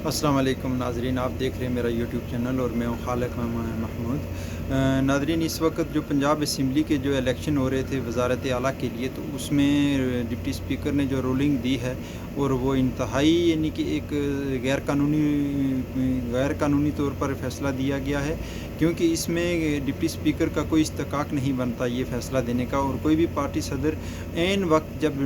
अस्सलाम वालेकुम नाज़रीन, आप देख रहे हैं मेरा यूट्यूब चैनल और मैं हूँ खालिक महमूद। नाज़रीन, इस वक्त जो पंजाब असम्बली के जो इलेक्शन हो रहे थे वज़ारत आला के लिए, तो उसमें डिप्टी स्पीकर ने जो रूलिंग दी है और वो इंतहाई यानी कि एक गैर कानूनी तौर पर फ़ैसला दिया गया है, क्योंकि इसमें डिप्टी स्पीकर का कोई इस्तेकाक नहीं बनता ये फ़ैसला देने का। और कोई भी पार्टी सदर ऐन वक्त जब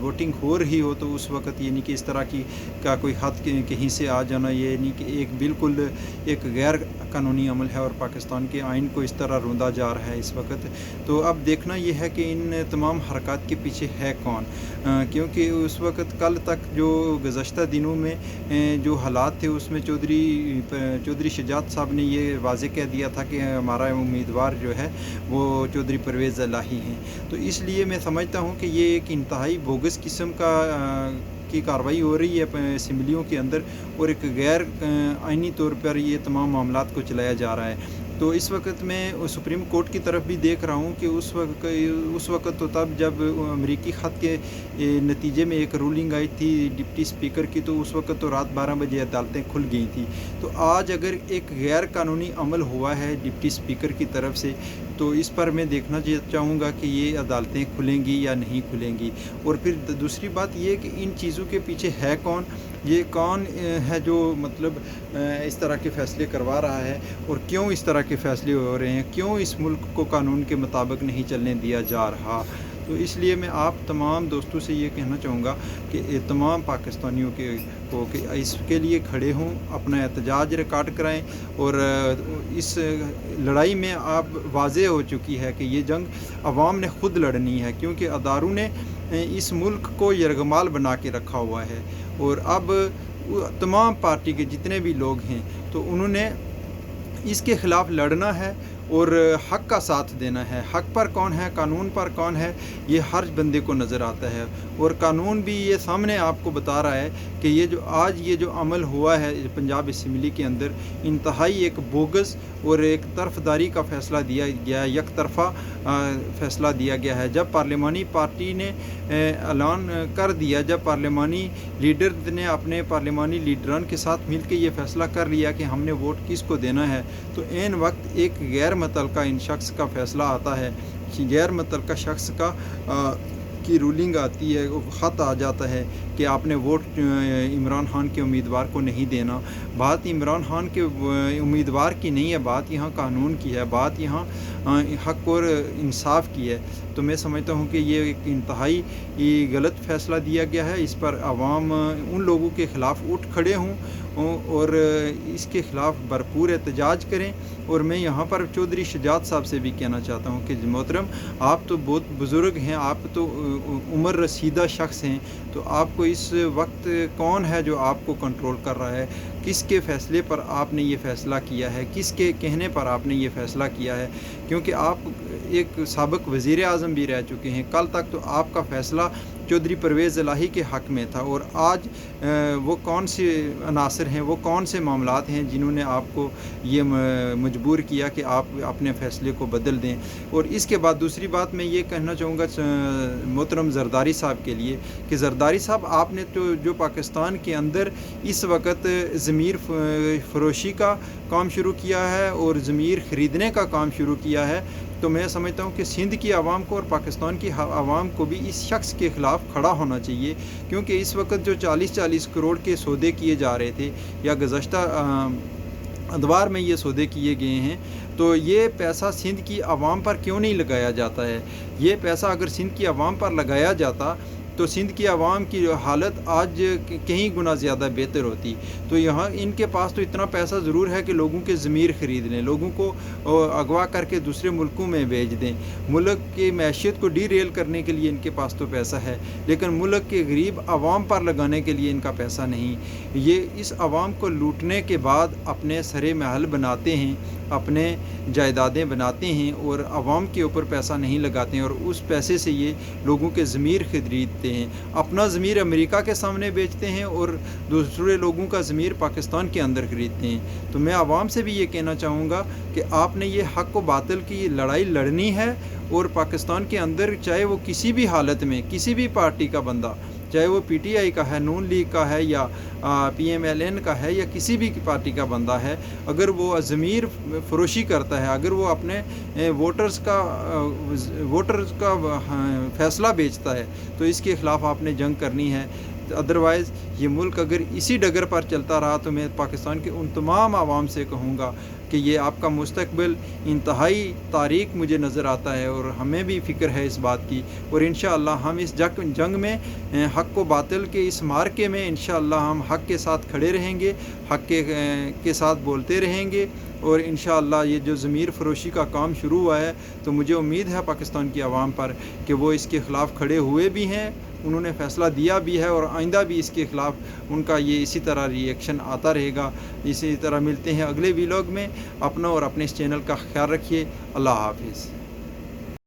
वोटिंग हो रही हो तो उस वक्त यानी कि इस तरह की का कोई हद कहीं से आ जाना, ये यानी कि एक बिल्कुल एक गैर कानूनी अमल है और पाकिस्तान के आइन को इस तरह रूंधा जा रहा है इस वक्त। तो अब देखना ये है कि इन तमाम हरकत के पीछे है कौन, क्योंकि उस वक्त कल तक जो गुज़श्ता दिनों में जो हालात थे उसमें चौधरी शजात साहब ने ये वाज़े कह दिया था कि हमारा उम्मीदवार जो है वो चौधरी परवेज़ इलाही हैं। तो इसलिए मैं समझता हूँ कि ये एक इंतहाई बोगस किस्म की कार्रवाई हो रही है असम्बलियों के अंदर, और एक गैर आइनी तौर पर ये तमाम मामलात को चलाया जा रहा है। तो इस वक्त मैं सुप्रीम कोर्ट की तरफ भी देख रहा हूँ कि उस वक्त तो तब जब अमरीकी ख़त के नतीजे में एक रूलिंग आई थी डिप्टी स्पीकर की, तो उस वक्त तो रात 12 बजे अदालतें खुल गई थी। तो आज अगर एक गैर कानूनी अमल हुआ है डिप्टी स्पीकर की तरफ से, तो इस पर मैं देखना चाहूँगा कि ये अदालतें खुलेंगी या नहीं खुलेंगी। और फिर दूसरी बात ये कि इन चीज़ों के पीछे है कौन, ये कौन है जो मतलब इस तरह के फ़ैसले करवा रहा है, और क्यों इस तरह के फ़ैसले हो रहे हैं, क्यों इस मुल्क को कानून के मुताबिक नहीं चलने दिया जा रहा। तो इसलिए मैं आप तमाम दोस्तों से ये कहना चाहूँगा कि तमाम पाकिस्तानियों को कि इसके लिए खड़े हों, अपना एहतजाज रिकॉर्ड कराएं। और इस लड़ाई में आप वाज़ेह हो चुकी है कि ये जंग अवाम ने ख़ुद लड़नी है, क्योंकि अदारों ने इस मुल्क को यरगमाल बना के रखा हुआ है। और अब तमाम पार्टी के जितने भी लोग हैं तो उन्होंने इसके ख़िलाफ़ लड़ना है और हक़ का साथ देना है। हक़ पर कौन है, कानून पर कौन है, ये हर बंदे को नज़र आता है। और कानून भी ये सामने आपको बता रहा है कि ये जो अमल हुआ है पंजाब असम्बली के अंदर, इंतहाई एक बोगस और एक तरफदारी का फ़ैसला दिया गया, एक तरफ़ा फ़ैसला दिया गया है। जब पार्लिमानी पार्टी ने ऐलान कर दिया, जब पार्लिमानी लीडर ने अपने पार्लिमानी लीडरान के साथ मिल के ये फ़ैसला कर लिया कि हमने वोट किसको देना है, तो ऐन वक्त एक गैर मुतल्लका इन शख्स का फ़ैसला आता है, गैर मुतल्लका शख्स की रूलिंग आती है, वो ख़त आ जाता है कि आपने वोट इमरान खान के उम्मीदवार को नहीं देना। बात इमरान खान के उम्मीदवार की नहीं है, बात यहाँ कानून की है, बात यहाँ हक़ और इंसाफ की है। तो मैं समझता हूँ कि ये एक इंतहाई गलत फ़ैसला दिया गया है। इस पर आवाम उन लोगों के ख़िलाफ़ उठ खड़े हों और इसके ख़िलाफ़ भरपूर एहतजाज करें। और मैं यहाँ पर चौधरी शजात साहब से भी कहना चाहता हूँ कि मोहतरम, आप तो बहुत बुज़ुर्ग हैं, आप तो उम्र रसीदा शख्स हैं, तो आपको इस वक्त कौन है जो आपको कंट्रोल कर रहा है, किसके फ़ैसले पर आपने ये फ़ैसला किया है, किसके कहने पर आपने ये फ़ैसला किया है। क्योंकि आप एक साबिक़ वज़ीर आज़म भी रह चुके हैं। कल तक तो आपका फ़ैसला चौधरी परवेज़ इलाही के हक़ में था, और आज वो कौन से अनासर हैं, वो कौन से मामलात हैं जिन्होंने आपको ये मजबूर किया कि आप अपने फ़ैसले को बदल दें। और इसके बाद दूसरी बात मैं ये कहना चाहूँगा मोहतरम ज़रदारी साहब के लिए कि ज़रदारी साहब, आपने तो जो पाकिस्तान के अंदर इस वक्त ज़मीर फ़रोशी का काम शुरू किया है और ज़मीर ख़रीदने का काम शुरू किया है, तो मैं समझता हूँ कि सिंध की आवाम को और पाकिस्तान की आवाम को भी इस शख्स के ख़िलाफ़ खड़ा होना चाहिए। क्योंकि इस वक्त जो 40-40 करोड़ के सौदे किए जा रहे थे या गुज़श्ता अदवार में ये सौदे किए गए हैं, तो ये पैसा सिंध की आवाम पर क्यों नहीं लगाया जाता है। ये पैसा अगर सिंध की आवाम पर लगाया जाता तो सिंध की आवाम की हालत आज कहीं गुना ज़्यादा बेहतर होती। तो यहाँ इनके पास तो इतना पैसा ज़रूर है कि लोगों के ज़मीर ख़रीद लें, लोगों को अगवा करके दूसरे मुल्कों में भेज दें। मुल्क की मैशियत को डीरेल करने के लिए इनके पास तो पैसा है, लेकिन मुल्क के गरीब आवाम पर लगाने के लिए इनका पैसा नहीं। ये इस आवाम को लूटने के बाद अपने सरे महल बनाते हैं, अपने जायदादें बनाते हैं और आवाम के ऊपर पैसा नहीं लगाते हैं, और उस पैसे से ये लोगों के ज़मीर खरीदते हैं। अपना ज़मीर अमेरिका के सामने बेचते हैं और दूसरे लोगों का ज़मीर पाकिस्तान के अंदर खरीदते हैं। तो मैं आवाम से भी ये कहना चाहूँगा कि आपने ये हक़ व बातिल की लड़ाई लड़नी है, और पाकिस्तान के अंदर चाहे वो किसी भी हालत में किसी भी पार्टी का बंदा, چاہے وہ PTI کا ہے، نون لیگ کا ہے یا PMLN کا ہے یا کسی بھی پارٹی کا بندہ ہے، اگر وہ ضمیر فروشی کرتا ہے، اگر وہ اپنے ووٹرز کا فیصلہ بیچتا ہے تو اس کے خلاف آپ نے جنگ کرنی ہے۔ ادروائز یہ ملک اگر اسی ڈگر پر چلتا رہا تو میں پاکستان کے ان تمام عوام سے کہوں گا کہ یہ آپ کا مستقبل انتہائی تاریک مجھے نظر آتا ہے، اور ہمیں بھی فکر ہے اس بات کی، اور انشاءاللہ ہم اس جنگ میں حق و باطل کے اس مارکے میں انشاءاللہ ہم حق کے ساتھ کھڑے رہیں گے، حق کے ساتھ بولتے رہیں گے، اور انشاءاللہ یہ جو ضمیر فروشی کا کام شروع ہوا ہے تو مجھے امید ہے پاکستان کی عوام پر کہ وہ اس کے خلاف کھڑے ہوئے بھی ہیں، انہوں نے فیصلہ دیا بھی ہے، اور آئندہ بھی اس کے خلاف ان کا یہ اسی طرح ری ایکشن آتا رہے گا۔ اسی طرح ملتے ہیں اگلے ویلاگ میں، اپنا اور اپنے اس چینل کا خیال رکھیے۔ اللہ حافظ۔